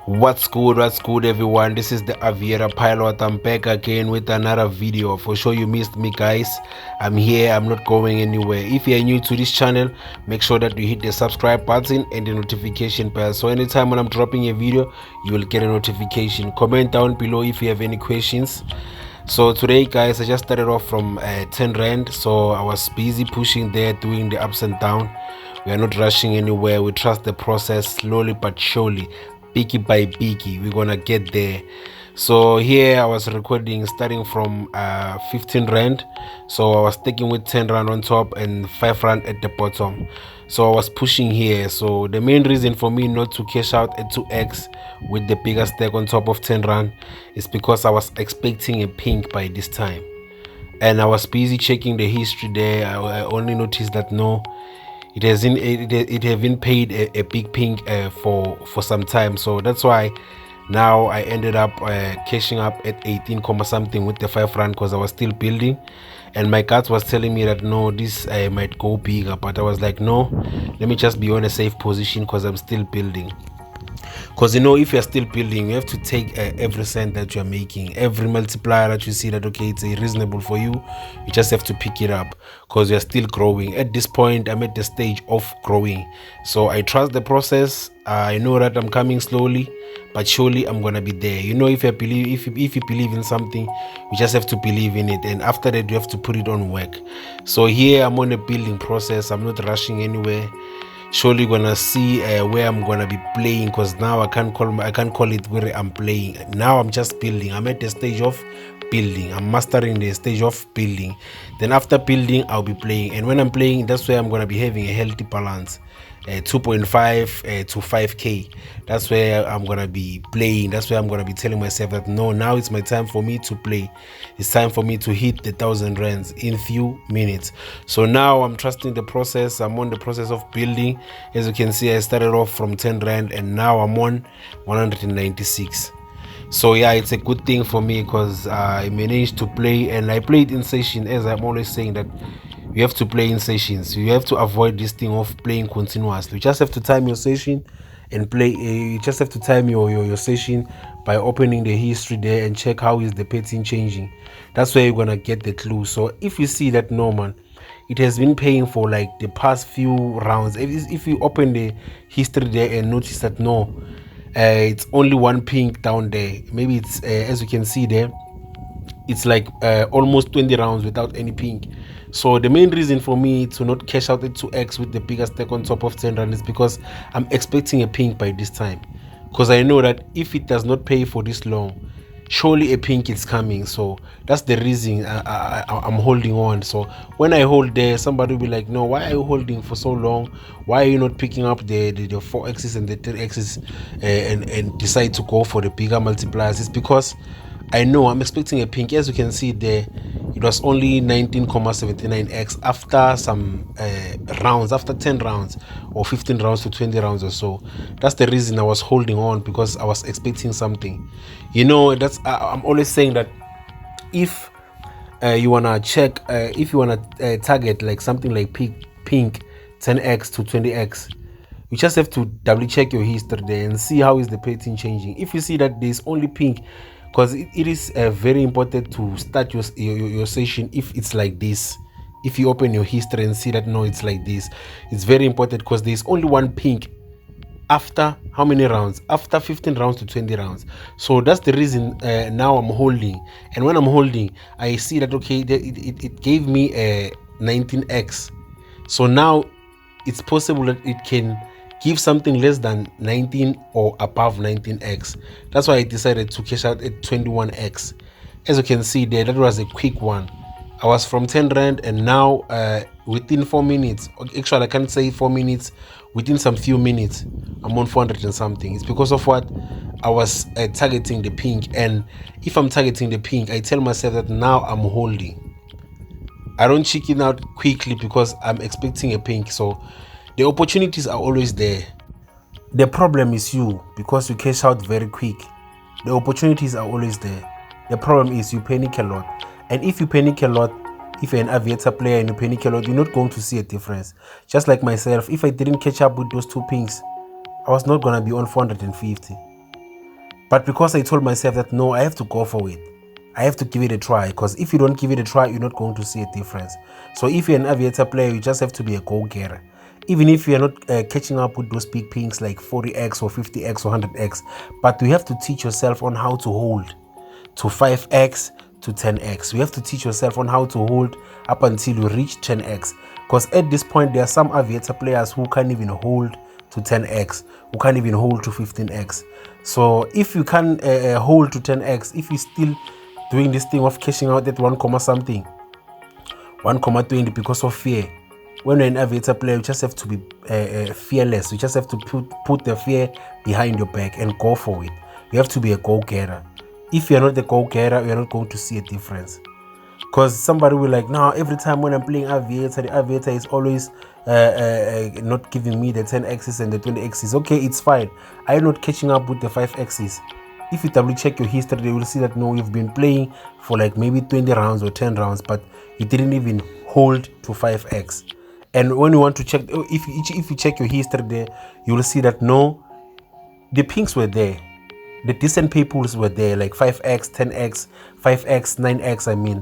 What's good everyone, this is the Aviera pilot. I'm back again with another video. For sure you missed me guys. I'm here, I'm not going anywhere. If you're new to this channel, make sure that you hit the subscribe button and the notification bell, so anytime when I'm dropping a video you will get a notification. Comment down below if you have any questions. So today guys, I just started off from 10 rand, so I was busy pushing there, doing the ups and down. We are not rushing anywhere. We trust the process, slowly but surely, biggie by biggie, we're gonna get there. So here I was recording starting from 15 rand, so I was sticking with 10 rand on top and 5 rand at the bottom. So I was pushing here. So the main reason for me not to cash out at 2x with the bigger stack on top of 10 rand is because I was expecting a pink by this time, and I was busy checking the history there. I only noticed that no, it haven't paid a big pink for some time. So that's why now I ended up cashing up at 18 comma something with the 5 rand, because I was still building, and my gut was telling me that no, this might go bigger, but I was like, no, let me just be on a safe position because I'm still building. Because you know, if you're still building, you have to take every cent that you're making, every multiplier that you see that okay, it's reasonable for you, you just have to pick it up, because you're still growing. At this point I'm at the stage of growing, so I trust the process. I know that I'm coming slowly but surely I'm gonna be there. You know, if you believe, if you believe in something, you just have to believe in it, and after that you have to put it on work. So here I'm on a building process, I'm not rushing anywhere. Surely gonna see where I'm gonna be playing, because now I can't call it where I'm playing. Now I'm just building. I'm at the stage of building. I'm mastering the stage of building. Then after building I'll be playing, and when I'm playing, that's where I'm gonna be having a healthy balance. 2.5 to 5k, that's where I'm gonna be playing. That's where I'm gonna be telling myself that no, now it's my time for me to play. It's time for me to hit the 1,000 rands in few minutes. So now I'm trusting the process. I'm on the process of building. As you can see, I started off from 10 rand and now I'm on 196. So yeah, it's a good thing for me, because I managed to play, and I played in session. As I'm always saying, that you have to play in sessions. You have to avoid this thing of playing continuously. You just have to time your session and play. You just have to time your session by opening the history there and check how is the pattern changing. That's where you're gonna get the clue. So if you see that no man, it has been paying for like the past few rounds. If you open the history there and notice that no, it's only one pink down there. Maybe it's as you can see there, it's like almost 20 rounds without any pink. So the main reason for me to not cash out at 2x with the bigger stack on top of 10 rand is because I'm expecting a pink by this time, because I know that if it does not pay for this long, surely a pink is coming. So that's the reason I'm holding on. So when I hold there, somebody will be like, no, why are you holding for so long? Why are you not picking up the 4x's and the 3x's and decide to go for the bigger multipliers? It's because I know I'm expecting a pink. As you can see there, it was only 19.79x after some rounds, after 10 rounds or 15 rounds to 20 rounds or so. That's the reason I was holding on, because I was expecting something. You know, that's I'm always saying that if you wanna check, if you wanna target like something like pink 10x to 20x, you just have to double check your history there and see how is the pattern changing. If you see that there's only pink, because it is very important to start your session if it's like this. If you open your history and see that no, it's like this, it's very important, because there's only one pink after how many rounds? After 15 rounds to 20 rounds. So that's the reason now I'm holding. And when I'm holding, I see that okay, it gave me a 19x. So now it's possible that it can give something less than 19 or above 19x. That's why I decided to cash out at 21x. As you can see there, that was a quick one. I was from 10 rand, and now within 4 minutes, actually I can't say 4 minutes, within some few minutes I'm on 400 and something. It's because of what I was targeting the pink. And if I'm targeting the pink, I tell myself that now I'm holding. I don't chicken out quickly because I'm expecting a pink. So the opportunities are always there. The problem is you, because you cash out very quick. The opportunities are always there. The problem is you panic a lot. And if you panic a lot, if you're an aviator player and you panic a lot, you're not going to see a difference. Just like myself, if I didn't catch up with those two pinks, I was not going to be on 450. But because I told myself that no, I have to go for it, I have to give it a try, because if you don't give it a try, you're not going to see a difference. So if you're an aviator player, you just have to be a go-getter. Even if you're not catching up with those big pings like 40x or 50x or 100x, but you have to teach yourself on how to hold to 5x to 10x. You have to teach yourself on how to hold up until you reach 10x, because at this point there are some aviator players who can't even hold to 10x, who can't even hold to 15x. So if you can hold to 10x, if you're still doing this thing of cashing out at 1 comma something, 1,20 because of fear, when you're an aviator player, you just have to be fearless. You just have to put the fear behind your back and go for it. You have to be a go-getter. If you're not the go-getter, you're not going to see a difference. Because somebody will like, no, every time when I'm playing aviator, the aviator is always not giving me the 10 axis and the 20 axis. Okay, it's fine. I'm not catching up with the 5 axis. If you double check your history, you will see that no, you've been playing for like maybe 20 rounds or 10 rounds, but you didn't even hold to 5x. And when you want to check, if you check your history there, you will see that no, the pinks were there. The decent peoples were there, like 5x, 10x, 5x, 9x, I mean.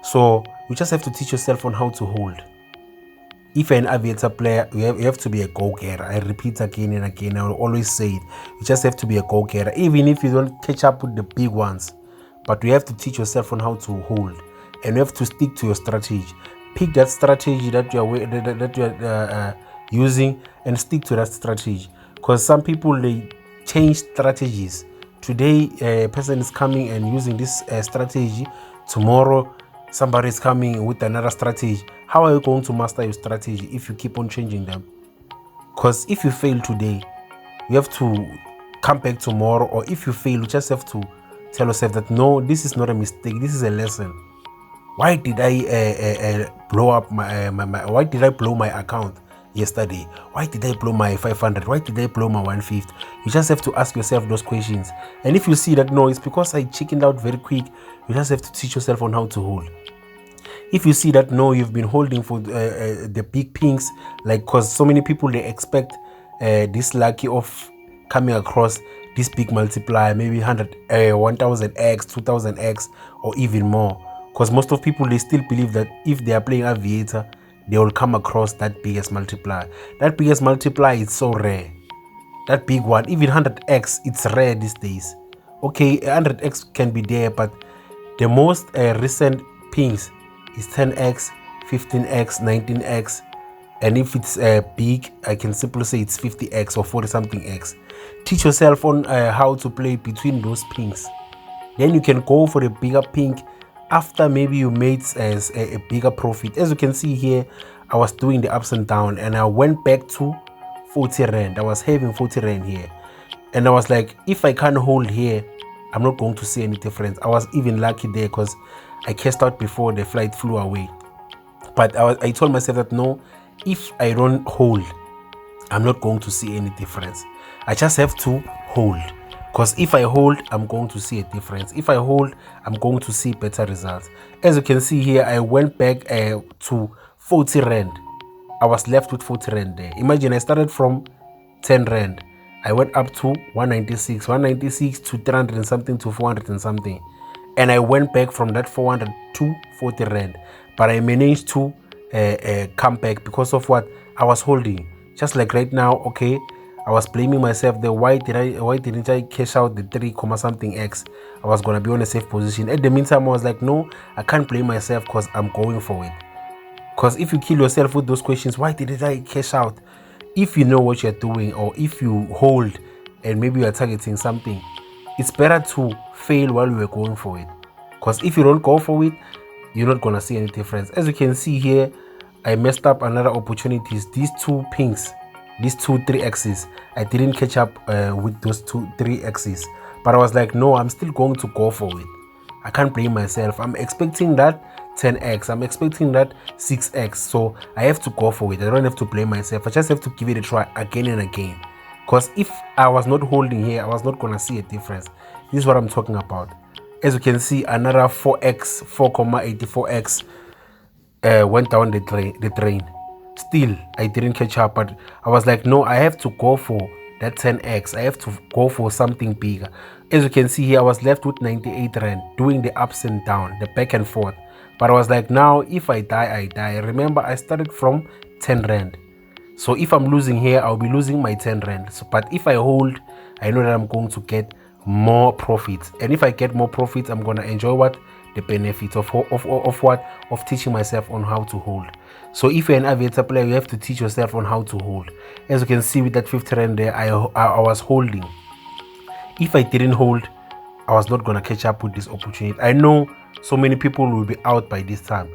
So you just have to teach yourself on how to hold. If you're an aviator player, you have to be a go-getter. I repeat again and again, I will always say it. You just have to be a go-getter, even if you don't catch up with the big ones. But you have to teach yourself on how to hold. And you have to stick to your strategy. Pick that strategy that you're using and stick to that strategy. Because some people, they change strategies. Today, a person is coming and using this strategy. Tomorrow, somebody is coming with another strategy. How are you going to master your strategy if you keep on changing them? Because if you fail today, you have to come back tomorrow. Or if you fail, you just have to tell yourself that no, this is not a mistake, this is a lesson. Why did I blow up why did I blow my account yesterday? Why did I blow my 500? Why did I blow my 150? You just have to ask yourself those questions. And if you see that no, it's because I chickened out very quick, you just have to teach yourself on how to hold. If you see that no, you've been holding for the big pings, like, because so many people, they expect this lucky of coming across this big multiplier, maybe 1000x, 2000x, or even more. Because most of people, they still believe that if they are playing aviator, they will come across that biggest multiplier. That biggest multiplier is so rare. That big one, even 100x, it's rare these days. Okay, 100x can be there, but the most recent pings is 10x, 15x, 19x. And if it's big, I can simply say it's 50x or 40 something x. Teach yourself on how to play between those pings. Then you can go for a bigger ping after maybe you made a bigger profit. As you can see here, I was doing the ups and downs, and I went back to 40 rand. I was having 40 rand here, and I was like, if I can't hold here, I'm not going to see any difference. I was even lucky there because I cashed out before the flight flew away. But I told myself that no, if I don't hold, I'm not going to see any difference. I just have to hold, because if I hold, I'm going to see a difference. If I hold, I'm going to see better results. As you can see here, I went back to 40 rand. I was left with 40 rand there. Imagine I started from 10 rand. I went up to 196 to 300 and something to 400 and something. And I went back from that 400 to 40 rand. But I managed to come back because of what I was holding. Just like right now, okay, I was blaming myself there. Why didn't I cash out the 3 something x? I was gonna be on a safe position. At the meantime, I was like, no, I can't blame myself because I'm going for it. Because if you kill yourself with those questions, why didn't I cash out? If you know what you're doing, or if you hold and maybe you're targeting something, it's better to fail while you were going for it. Because if you don't go for it, you're not gonna see any difference. As you can see here, I messed up another opportunities. These 2 pings, these 2 3x's, I didn't catch up with those 2 3x's. But I was like, no, I'm still going to go for it. I can't blame myself. I'm expecting that 10x, I'm expecting that 6x, so I have to go for it. I don't have to blame myself. I just have to give it a try again and again. Because if I was not holding here, I was not gonna see a difference. This is what I'm talking about. As you can see, another 4x, 4,84x went down the drain. Still, I didn't catch up, but I was like, no, I have to go for that 10x, I have to go for something bigger. As you can see here, I was left with 98 rand, doing the ups and down, the back and forth. But I was like, now if I die, I die. Remember, I started from 10 rand. So if I'm losing here, I'll be losing my 10 rand. So, but if I hold, I know that I'm going to get more profits. And if I get more profits, I'm going to enjoy what? The benefits of what? Of teaching myself on how to hold. So if you're an aviator player, you have to teach yourself on how to hold. As you can see with that 50 rand there, I was holding. If I didn't hold, I was not going to catch up with this opportunity. I know so many people will be out by this time.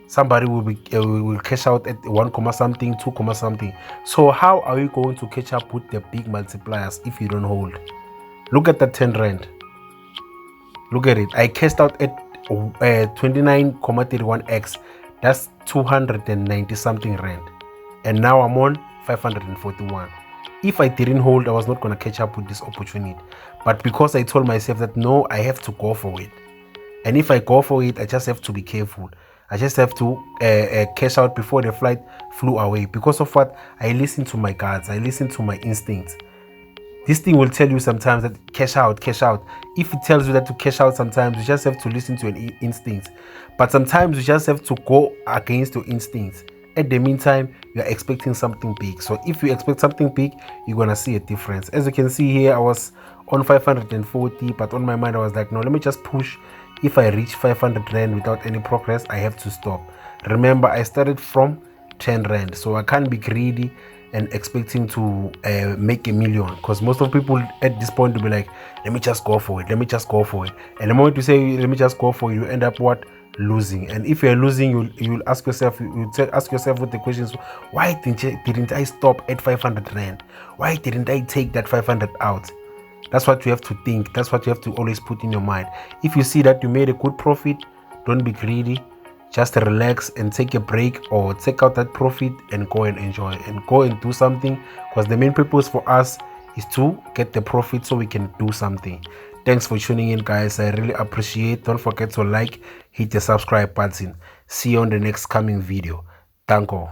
Somebody will cash out at 1 comma something, 2 comma something. So how are you going to catch up with the big multipliers if you don't hold? Look at that 10 rand. Look at it. I cashed out at 29.31x. That's 290 something rand. And now I'm on 541. If I didn't hold, I was not going to catch up with this opportunity. But because I told myself that no, I have to go for it. And if I go for it, I just have to be careful. I just have to cash out before the flight flew away. Because of what? I listen to my guards. I listen to my instincts. This thing will tell you sometimes that cash out, cash out. If it tells you that to cash out sometimes, you just have to listen to your instincts. But sometimes you just have to go against your instincts. At the meantime, you are expecting something big. So if you expect something big, you're going to see a difference. As you can see here, I was on 540, but on my mind, I was like, no, let me just push. If I reach 500 rand without any progress, I have to stop. Remember, I started from 10 rand, so I can't be greedy and expecting to make a million, because most of people at this point will be like, let me just go for it, let me just go for it. And the moment you say let me just go for it, you end up what? Losing. And if you're losing, you'll ask yourself, ask yourself with the questions, why didn't I stop at 500 rand? Why didn't I take that 500 out? That's what you have to think. That's what you have to always put in your mind. If you see that you made a good profit, don't be greedy. Just relax and take a break, or take out that profit and go and enjoy and go and do something, because the main purpose for us is to get the profit so we can do something. Thanks for tuning in, guys. I really appreciate. Don't forget to like, hit the subscribe button. See you on the next coming video. Thank you.